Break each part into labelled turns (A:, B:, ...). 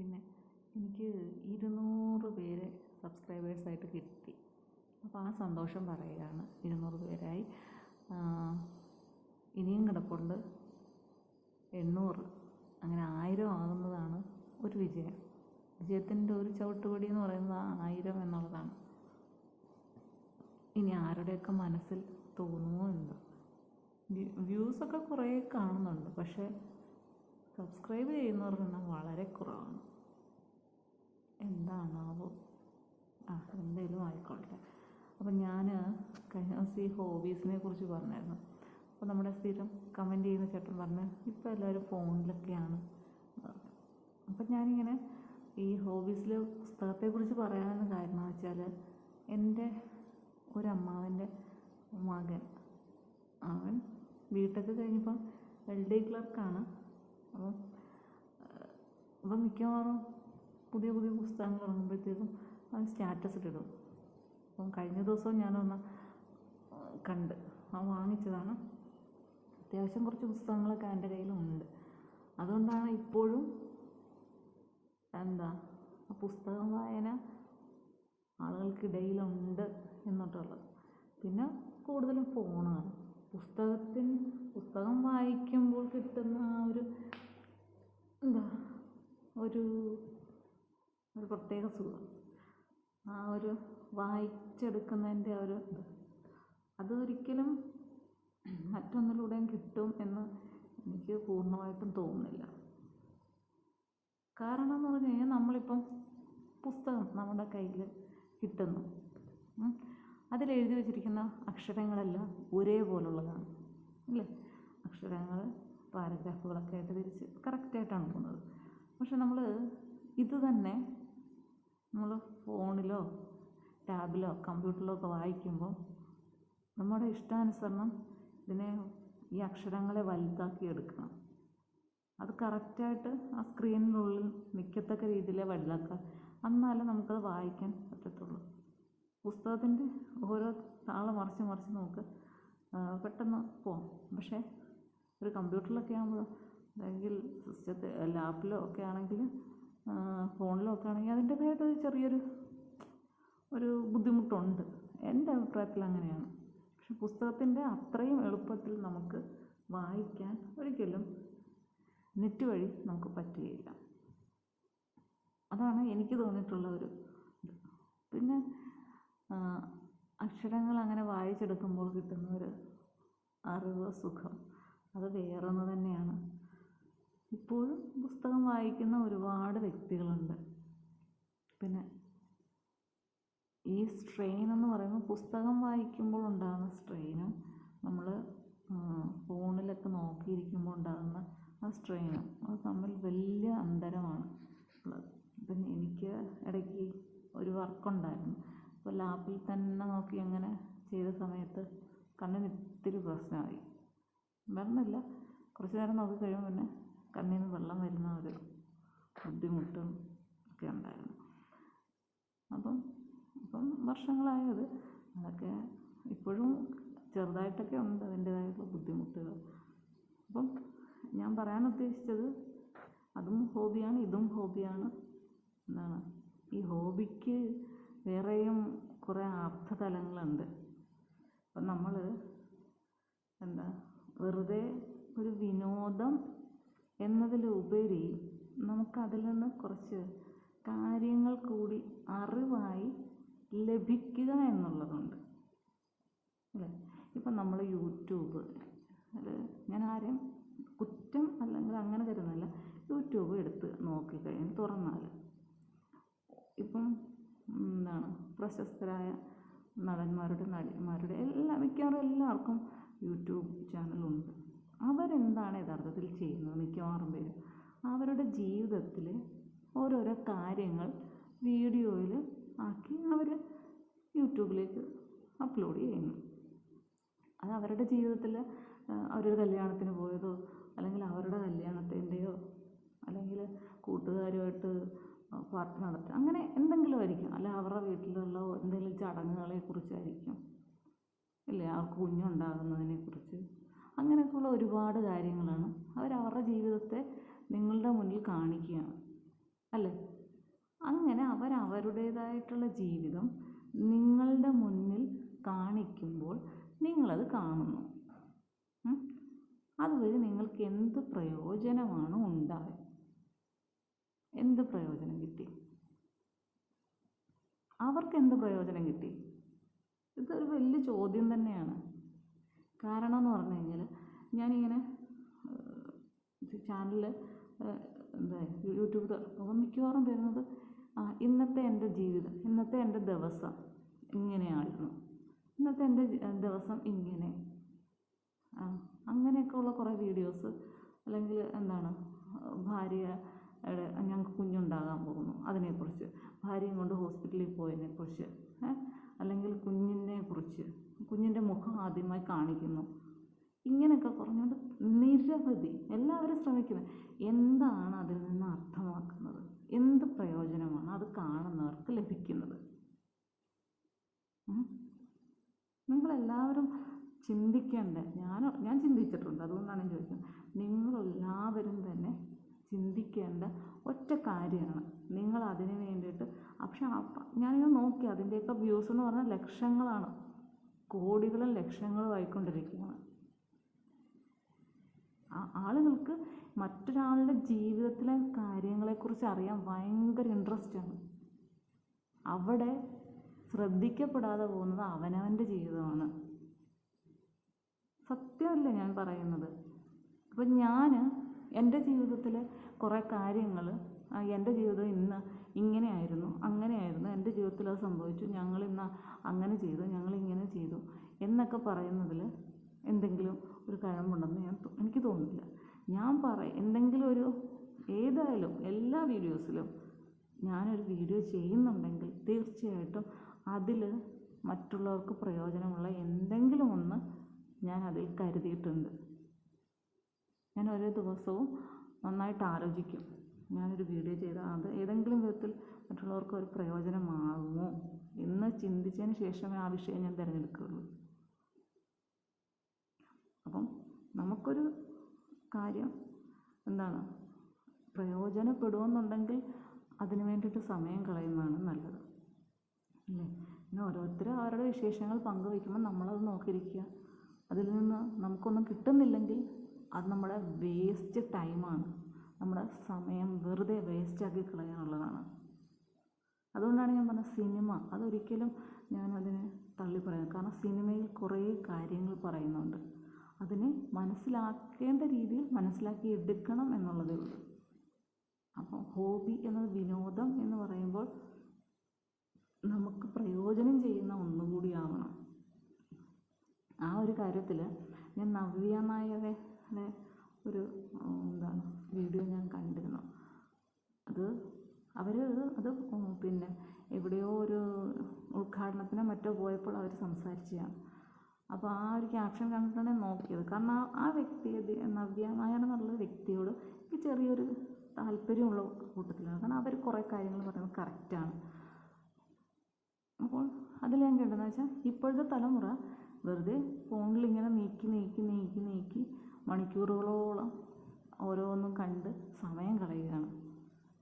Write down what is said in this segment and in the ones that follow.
A: പിന്നെ എനിക്ക് 200 പേര് സബ്സ്ക്രൈബേഴ്സായിട്ട് കിട്ടി. അപ്പോൾ ആ സന്തോഷം പറയുകയാണ്. 200 പേരായി. ഇനിയും കിടപ്പുണ്ട് 800, അങ്ങനെ 1000 ആകുന്നതാണ് ഒരു വിജയം. വിജയത്തിൻ്റെ ഒരു ചവിട്ടുപടി എന്ന് പറയുന്നത് 1000 എന്നുള്ളതാണ്. ഇനി ആരുടെയൊക്കെ മനസ്സിൽ തോന്നുമോ എന്തോ. വ്യൂസൊക്കെ കുറേ കാണുന്നുണ്ട്, പക്ഷേ സബ്സ്ക്രൈബ് ചെയ്യുന്നവരുടെ എണ്ണം വളരെ കുറവാണ്. എന്താണാവോ? എന്തായാലും ആയിക്കോട്ടെ. അപ്പം ഞാൻ കഴിഞ്ഞ ദിവസം ഈ ഹോബീസിനെ കുറിച്ച് പറഞ്ഞായിരുന്നു. അപ്പോൾ നമ്മുടെ സ്ഥിരം കമൻറ്റ് ചെയ്യുന്ന ചേട്ടൻ പറഞ്ഞ് ഇപ്പോൾ എല്ലാവരും ഫോണിലൊക്കെയാണ്. അപ്പം ഞാനിങ്ങനെ ഈ ഹോബീസിൽ പുസ്തകത്തെക്കുറിച്ച് പറയാനെന്ന് കാരണം വെച്ചാൽ, എൻ്റെ ഒരമ്മാവൻ്റെ മകൻ, അവൻ ബിടെക്ക് കഴിഞ്ഞപ്പം LD ക്ലർക്കാണ്. അപ്പം മിക്കവാറും പുതിയ പുതിയ പുസ്തകങ്ങൾ ഇറങ്ങുമ്പോഴത്തേക്കും അവൻ സ്റ്റാറ്റസ് ഇടും. അപ്പം കഴിഞ്ഞ ദിവസവും ഞാനൊന്ന് കണ്ട് വാങ്ങിച്ചതാണ്. അത്യാവശ്യം കുറച്ച് പുസ്തകങ്ങളൊക്കെ എൻ്റെ കയ്യിലുണ്ട്. അതുകൊണ്ടാണ് ഇപ്പോഴും പുസ്തകം വായന ആളുകൾക്കിടയിലുണ്ട് എന്നിട്ടുള്ളത്. പിന്നെ കൂടുതലും ഫോണാണ്. പുസ്തകം വായിക്കുമ്പോൾ കിട്ടുന്ന ആ ഒരു പ്രത്യേക സുഖം, ആ ഒരു വായിച്ചെടുക്കുന്നതിൻ്റെ അതൊരിക്കലും മറ്റൊന്നിലൂടെയും കിട്ടും എന്ന് എനിക്ക് പൂർണ്ണമായിട്ടും തോന്നുന്നില്ല. കാരണം എന്ന് പറഞ്ഞു കഴിഞ്ഞാൽ, നമ്മളിപ്പം പുസ്തകം നമ്മുടെ കയ്യിൽ കിട്ടുന്നു, അതിലെഴുതി വച്ചിരിക്കുന്ന അക്ഷരങ്ങളെല്ലാം ഒരേപോലുള്ളതാണ് അല്ലേ? അക്ഷരങ്ങൾ പാരഗ്രാഫുകളൊക്കെ ആയിട്ട് തിരിച്ച് കറക്റ്റായിട്ടാണ് പോകുന്നത്. പക്ഷെ ഇത് തന്നെ നമ്മൾ ഫോണിലോ ടാബിലോ കമ്പ്യൂട്ടറിലോ ഒക്കെ വായിക്കുമ്പോൾ നമ്മുടെ ഇഷ്ടാനുസരണം ഈ അക്ഷരങ്ങളെ വലുതാക്കി എടുക്കണം. അത് കറക്റ്റായിട്ട് ആ സ്ക്രീനിനുള്ളിൽ നിൽക്കത്തക്ക രീതിയിൽ വലുതാക്കുക. എന്നാലേ നമുക്കത് വായിക്കാൻ പറ്റത്തുള്ളൂ. പുസ്തകത്തിൻ്റെ ഓരോ താള് മറിച്ച് നോക്ക്, പെട്ടെന്ന് പോകാം. പക്ഷേ ഒരു കമ്പ്യൂട്ടറിലൊക്കെ ആകുമ്പോൾ, അല്ലെങ്കിൽ ലാപ്പിലോ ഒക്കെ ആണെങ്കിൽ, ഫോണിലോ ഒക്കെ ആണെങ്കിൽ അതിൻ്റേതായിട്ടൊരു ചെറിയൊരു ബുദ്ധിമുട്ടുണ്ട്. എൻ്റെ അഭിപ്രായത്തിൽ അങ്ങനെയാണ്. പക്ഷെ പുസ്തകത്തിൻ്റെ അത്രയും എളുപ്പത്തിൽ നമുക്ക് വായിക്കാൻ ഒരിക്കലും നെറ്റ് വഴി നമുക്ക് പറ്റുകയില്ല. അതാണ് എനിക്ക് തോന്നിയിട്ടുള്ള ഇത്. പിന്നെ അക്ഷരങ്ങൾ അങ്ങനെ വായിച്ചെടുക്കുമ്പോൾ കിട്ടുന്ന ഒരു അറിവ്, സുഖം, അത് വേറൊന്ന് തന്നെയാണ്. ഇപ്പോഴും പുസ്തകം വായിക്കുന്ന ഒരുപാട് വ്യക്തികളുണ്ട്. പിന്നെ ഈ സ്ട്രെയിൻ എന്ന് പറയുമ്പോൾ, പുസ്തകം വായിക്കുമ്പോൾ ഉണ്ടാകുന്ന സ്ട്രെയിനും നമ്മൾ ഫോണിലൊക്കെ നോക്കിയിരിക്കുമ്പോൾ ഉണ്ടാകുന്ന ആ സ്ട്രെയിനും അത് തമ്മിൽ വലിയ അന്തരമാണ് ഉള്ളത്. ഇപ്പം എനിക്ക് ഇടയ്ക്ക് ഒരു വർക്കുണ്ടായിരുന്നു. അപ്പോൾ ലാപ്പിൽ തന്നെ നോക്കി അങ്ങനെ ചെയ്ത സമയത്ത് കണ്ണിന് ഇത്തിരി പ്രശ്നമായി. വരുന്നില്ല, കുറച്ച് നേരം നോക്കി കഴിയുമ്പോൾ പിന്നെ കണ്ണിൽ നിന്ന് വെള്ളം വരുന്ന ഒരു ബുദ്ധിമുട്ടും ഒക്കെ ഉണ്ടായിരുന്നു. അപ്പം വർഷങ്ങളായത്, അതൊക്കെ ഇപ്പോഴും ചെറുതായിട്ടൊക്കെ ഉണ്ട് അതിൻ്റേതായിട്ടുള്ള ബുദ്ധിമുട്ടുകൾ. അപ്പം ഞാൻ പറയാൻ ഉദ്ദേശിച്ചത്, അതും ഹോബിയാണ്, ഇതും ഹോബിയാണ് എന്നാണ്. ഈ ഹോബിക്ക് വേറെയും കുറേ അർത്ഥതലങ്ങളുണ്ട്. അപ്പം നമ്മൾ വെറുതെ ഒരു വിനോദം എന്നതിലുപരി നമുക്കതിൽ നിന്ന് കുറച്ച് കാര്യങ്ങൾ കൂടി അറിവായി ലഭിക്കുക എന്നുള്ളതുണ്ട് അല്ലേ? ഇപ്പം നമ്മൾ യൂട്യൂബ്, ഞാൻ ആരെയും കുറ്റം അല്ലെങ്കിൽ അങ്ങനെ കരുതുന്നില്ല. യൂട്യൂബ് എടുത്ത് നോക്കിക്കഴിഞ്ഞാൽ, തുറന്നാൽ ഇപ്പം പ്രശസ്തരായ നടന്മാരുടെ, നടിമാരുടെ മിക്കവാറും എല്ലാവർക്കും യൂട്യൂബ് ചാനലുണ്ട്. അവരെന്താണ് യഥാർത്ഥത്തിൽ ചെയ്യുന്നത്? മിക്കവാറും പേര് അവരുടെ ജീവിതത്തിൽ ഓരോരോ കാര്യങ്ങൾ വീഡിയോയിൽ ആക്കി അവർ യൂട്യൂബിലേക്ക് അപ്ലോഡ് ചെയ്യുന്നു. അത് അവരുടെ ജീവിതത്തിൽ അവരൊരു കല്യാണത്തിന് പോയതോ, അല്ലെങ്കിൽ അവരുടെ കല്യാണത്തിൻ്റെയോ, അല്ലെങ്കിൽ കൂട്ടുകാരുമായിട്ട് പാർട്ടി നടത്തുക, അങ്ങനെ എന്തെങ്കിലും ആയിരിക്കും. അല്ല അവരുടെ വീട്ടിലുള്ള എന്തെങ്കിലും ചടങ്ങുകളെ കുറിച്ചായിരിക്കും, ഇല്ലേ, അവർക്ക് കുഞ്ഞുണ്ടാകുന്നതിനെക്കുറിച്ച്. അങ്ങനെയൊക്കെയുള്ള ഒരുപാട് കാര്യങ്ങളാണ് അവരവരുടെ ജീവിതത്തെ നിങ്ങളുടെ മുന്നിൽ കാണിക്കുകയാണ് അല്ലേ? ആയിട്ടുള്ള ജീവിതം നിങ്ങളുടെ മുന്നിൽ കാണിക്കുമ്പോൾ നിങ്ങളത് കാണുന്നു. അതുവഴി നിങ്ങൾക്ക് എന്ത് പ്രയോജനമാണ് ഉണ്ടായത്? എന്ത് പ്രയോജനം കിട്ടി? അവർക്ക് എന്ത് പ്രയോജനം കിട്ടി? ഇതൊരു വലിയ ചോദ്യം തന്നെയാണ്. കാരണം എന്ന് പറഞ്ഞു കഴിഞ്ഞാൽ ഞാനിങ്ങനെ ചാനലിൽ യൂട്യൂബ് തുറക്കുമ്പോൾ മിക്കവാറും വരുന്നത് ഇന്നത്തെ എൻ്റെ ജീവിതം, ഇന്നത്തെ എൻ്റെ ദിവസം ഇങ്ങനെയായിരുന്നു, ഇന്നത്തെ എൻ്റെ ദിവസം ഇങ്ങനെ, അങ്ങനെയൊക്കെയുള്ള കുറേ വീഡിയോസ്, അല്ലെങ്കിൽ ഭാര്യയുടെ ഞങ്ങൾക്ക് കുഞ്ഞുണ്ടാകാൻ പോകുന്നു അതിനെക്കുറിച്ച്, ഭാര്യയും കൊണ്ട് ഹോസ്പിറ്റലിൽ പോയതിനെക്കുറിച്ച്, അല്ലെങ്കിൽ കുഞ്ഞിനെക്കുറിച്ച്, കുഞ്ഞിൻ്റെ മുഖം ആദ്യമായി കാണിക്കുന്നു, ഇങ്ങനെയൊക്കെ പറഞ്ഞുകൊണ്ട് നിരവധി എല്ലാവരും ശ്രമിക്കുന്നത്. എന്താണ് അതിൽ നിന്ന് അർത്ഥമാക്കുന്നത്? എന്ത് പ്രയോജനമാണ് അത് കാണുന്നവർക്ക് ലഭിക്കുന്നത്? നിങ്ങളെല്ലാവരും ചിന്തിക്കേണ്ട, ഞാൻ ചിന്തിച്ചിട്ടുണ്ട്, അതുകൊണ്ടാണ് ഞാൻ ചോദിക്കുന്നത്. നിങ്ങളെല്ലാവരും തന്നെ ചിന്തിക്കേണ്ട ഒറ്റ കാര്യമാണ്. നിങ്ങൾ അതിന് വേണ്ടിയിട്ട് പക്ഷെ ഞാനിത് നോക്കി, അതിൻ്റെയൊക്കെ വ്യൂസ് എന്ന് പറഞ്ഞാൽ ലക്ഷങ്ങളാണ്, കോടികളും ലക്ഷങ്ങളും ആയിക്കൊണ്ടിരിക്കുകയാണ്. ആളുകൾക്ക് മറ്റൊരാളുടെ ജീവിതത്തിലെ കാര്യങ്ങളെക്കുറിച്ച് അറിയാൻ ഭയങ്കര ഇൻട്രസ്റ്റാണ്. അവിടെ ശ്രദ്ധിക്കപ്പെടാതെ പോകുന്നത് അവനവൻ്റെ ജീവിതമാണ്. സത്യമല്ലേ ഞാൻ പറയുന്നത്? അപ്പം ഞാൻ എൻ്റെ ജീവിതത്തിലെ കുറേ കാര്യങ്ങൾ, എൻ്റെ ജീവിതം ഇന്ന് ഇങ്ങനെയായിരുന്നു, അങ്ങനെയായിരുന്നു, എൻ്റെ ജീവിതത്തിൽ അത് സംഭവിച്ചു, ഞങ്ങളിന്ന് അങ്ങനെ ചെയ്തു, ഞങ്ങളിങ്ങനെ ചെയ്തു എന്നൊക്കെ പറയുന്നതിൽ എന്തെങ്കിലും ഒരു കഴമ്പുണ്ടെന്ന് എനിക്ക് തോന്നുന്നില്ല. ഞാൻ എന്തെങ്കിലും ഏതായാലും എല്ലാ വീഡിയോസിലും ഞാനൊരു വീഡിയോ ചെയ്യുന്നുണ്ടെങ്കിൽ തീർച്ചയായിട്ടും അതിൽ മറ്റുള്ളവർക്ക് പ്രയോജനമുള്ള എന്തെങ്കിലും ഒന്ന് ഞാൻ അതിൽ കരുതിയിട്ടുണ്ട്. ഞാൻ ഓരോ ദിവസവും നന്നായിട്ട് ആലോചിക്കും, ഞാനൊരു വീഡിയോ ചെയ്താൽ അത് ഏതെങ്കിലും വിധത്തിൽ മറ്റുള്ളവർക്ക് ഒരു പ്രയോജനമാകുമോ എന്ന് ചിന്തിച്ചതിന് ശേഷമേ ആ വിഷയം ഞാൻ തിരഞ്ഞെടുക്കുകയുള്ളൂ. അപ്പം നമുക്കൊരു കാര്യം പ്രയോജനപ്പെടുമെന്നുണ്ടെങ്കിൽ അതിന് വേണ്ടിയിട്ട് സമയം കളയുന്നതാണ് നല്ലത്, അല്ലേ? പിന്നെ ഓരോരുത്തരും അവരുടെ വിശേഷങ്ങൾ പങ്കുവയ്ക്കുമ്പോൾ നമ്മളത് നോക്കിയിരിക്കുക. അതിൽ നിന്ന് നമുക്കൊന്നും കിട്ടുന്നില്ലെങ്കിൽ അത് നമ്മുടെ വേസ്റ്റ് ടൈമാണ്, നമ്മുടെ സമയം വെറുതെ വേസ്റ്റാക്കി കളയാനുള്ളതാണ്. അതുകൊണ്ടാണ് ഞാൻ പറഞ്ഞത് സിനിമ അതൊരിക്കലും ഞാനതിനെ തള്ളിപ്പറയാം. കാരണം സിനിമയിൽ കുറേ കാര്യങ്ങൾ പറയുന്നുണ്ട്, അതിനെ മനസ്സിലാക്കേണ്ട രീതിയിൽ മനസ്സിലാക്കി എടുക്കണം എന്നുള്ളതേ ഉള്ളൂ. അപ്പോൾ ഹോബി എന്നത്, വിനോദം എന്ന് പറയുമ്പോൾ നമുക്ക് പ്രയോജനം ചെയ്യുന്ന ഒന്നുകൂടി ആവണം. ആ ഒരു കാര്യത്തിൽ ഞാൻ നവ്യ നായരുടെ ഒരു വീഡിയോ ഞാൻ കണ്ടിരുന്നു. അത് പിന്നെ എവിടെയോ ഒരു ഉദ്ഘാടനത്തിനോ മറ്റോ പോയപ്പോൾ അവർ സംസാരിച്ചതാണ്. അപ്പോൾ ആ ഒരു ക്യാപ്ഷൻ കണ്ടിട്ടാണ് നോക്കിയത്. കാരണം ആ വ്യക്തിയെ, നവ്യ നായർ എന്നുള്ള വ്യക്തിയോട് എനിക്ക് ചെറിയൊരു താല്പര്യമുള്ള കൂട്ടത്തിലാണ്. കാരണം അവർ കുറേ കാര്യങ്ങൾ പറയുന്നത് കറക്റ്റാണ്. അപ്പോൾ അതിൽ ഞാൻ കണ്ടതെന്ന് വെച്ചാൽ ഇപ്പോഴത്തെ തലമുറ വെറുതെ ഫോണിൽ ഇങ്ങനെ നീക്കി മണിക്കൂറുകളോളം ഓരോന്നും കണ്ട് സമയം കളയുകയാണ്.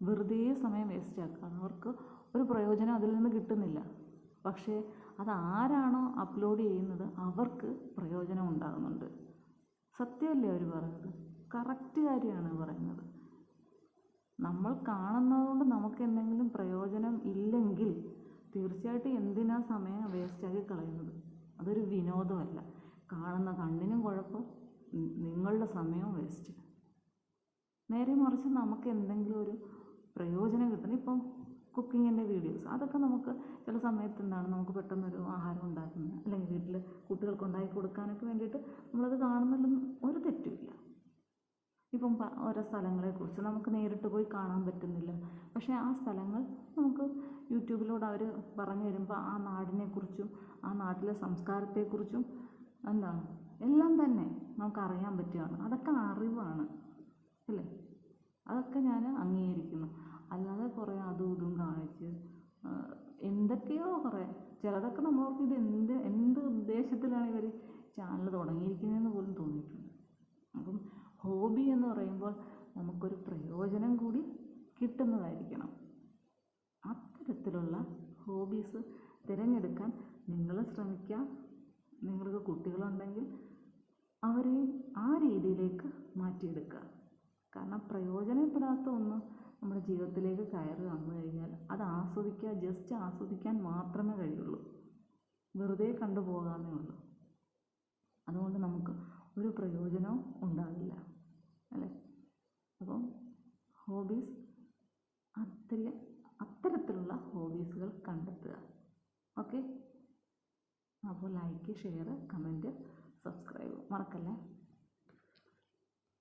A: വെറുതെ സമയം വേസ്റ്റാക്കുകയാണ്. അവർക്ക് ഒരു പ്രയോജനം അതിൽ നിന്ന് കിട്ടുന്നില്ല. പക്ഷേ അതാരാണോ അപ്ലോഡ് ചെയ്യുന്നത് അവർക്ക് പ്രയോജനം ഉണ്ടാകുന്നുണ്ട്. സത്യമല്ലേ അവർ പറയുന്നത്? കറക്റ്റ് കാര്യമാണ് പറയുന്നത്. നമ്മൾ കാണുന്നതുകൊണ്ട് നമുക്ക് എന്തെങ്കിലും പ്രയോജനം ഇല്ലെങ്കിൽ തീർച്ചയായിട്ടും എന്തിനാ സമയം വേസ്റ്റാക്കി കളയുന്നത്? അതൊരു വിനോദമല്ല. കാണുന്ന കണ്ണിനും കുഴപ്പം, നിങ്ങളുടെ സമയവും വേസ്റ്റ്. നേരെ മറിച്ച് നമുക്ക് എന്തെങ്കിലും ഒരു പ്രയോജനം കിട്ടണം. ഇപ്പം കുക്കിങ്ങിൻ്റെ വീഡിയോസ് അതൊക്കെ നമുക്ക് ചില സമയത്ത് നമുക്ക് പെട്ടെന്നൊരു ആഹാരം ഉണ്ടാക്കുന്നത്, അല്ലെങ്കിൽ വീട്ടിൽ കുട്ടികൾക്ക് ഉണ്ടാക്കി കൊടുക്കാനൊക്കെ വേണ്ടിയിട്ട് നമ്മളത് കാണുന്നതിലൊന്നും ഒരു തെറ്റുമില്ല. ഇപ്പം ഓരോ സ്ഥലങ്ങളെക്കുറിച്ച് നമുക്ക് നേരിട്ട് പോയി കാണാൻ പറ്റുന്നില്ല, പക്ഷേ ആ സ്ഥലങ്ങൾ നമുക്ക് യൂട്യൂബിലൂടെ അവർ പറഞ്ഞു തരുമ്പോൾ ആ നാടിനെക്കുറിച്ചും ആ നാട്ടിലെ സംസ്കാരത്തെക്കുറിച്ചും എല്ലാം തന്നെ നമുക്കറിയാൻ പറ്റുകയാണ്. അതൊക്കെ അറിവാണ്, അല്ലേ? അതൊക്കെ ഞാൻ അംഗീകരിക്കുന്നു. അല്ലാതെ കുറേ അതും ഇതും കാണിച്ച് എന്തൊക്കെയോ കുറേ ചിലതൊക്കെ നമ്മളോർക്ക് എന്ത് ഉദ്ദേശത്തിലാണ് ഇവർ ചാനൽ തുടങ്ങിയിരിക്കുന്നതെന്ന് പോലും തോന്നിയിട്ടുണ്ട്. അപ്പം ഹോബി എന്ന് പറയുമ്പോൾ നമുക്കൊരു പ്രയോജനം കൂടി കിട്ടുന്നതായിരിക്കണം. അത്തരത്തിലുള്ള ഹോബീസ് തിരഞ്ഞെടുക്കാൻ നിങ്ങൾ ശ്രമിക്കുക. നിങ്ങൾക്ക് കുട്ടികളുണ്ടെങ്കിൽ അവരെയും ആ രീതിയിലേക്ക് മാറ്റിയെടുക്കുക. കാരണം പ്രയോജനപ്പെടാത്ത ഒന്ന് നമ്മുടെ ജീവിതത്തിലേക്ക് കയറി വന്നു കഴിഞ്ഞാൽ അത് ആസ്വദിക്കുക, ജസ്റ്റ് ആസ്വദിക്കാൻ മാത്രമേ കഴിയുള്ളൂ, വെറുതെ കണ്ടുപോകാമേ ഉള്ളൂ. അതുകൊണ്ട് നമുക്ക് ഒരു പ്രയോജനവും ഉണ്ടാകില്ല, അല്ലേ? അപ്പം ഹോബീസ് അത്തരത്തിലുള്ള ഹോബീസുകൾ കണ്ടെത്തുക. ഓക്കെ, അപ്പോൾ ലൈക്ക്, ഷെയർ, കമൻറ്റ്, സബ്സ്ക്രൈബ് മറക്കല്ലേ.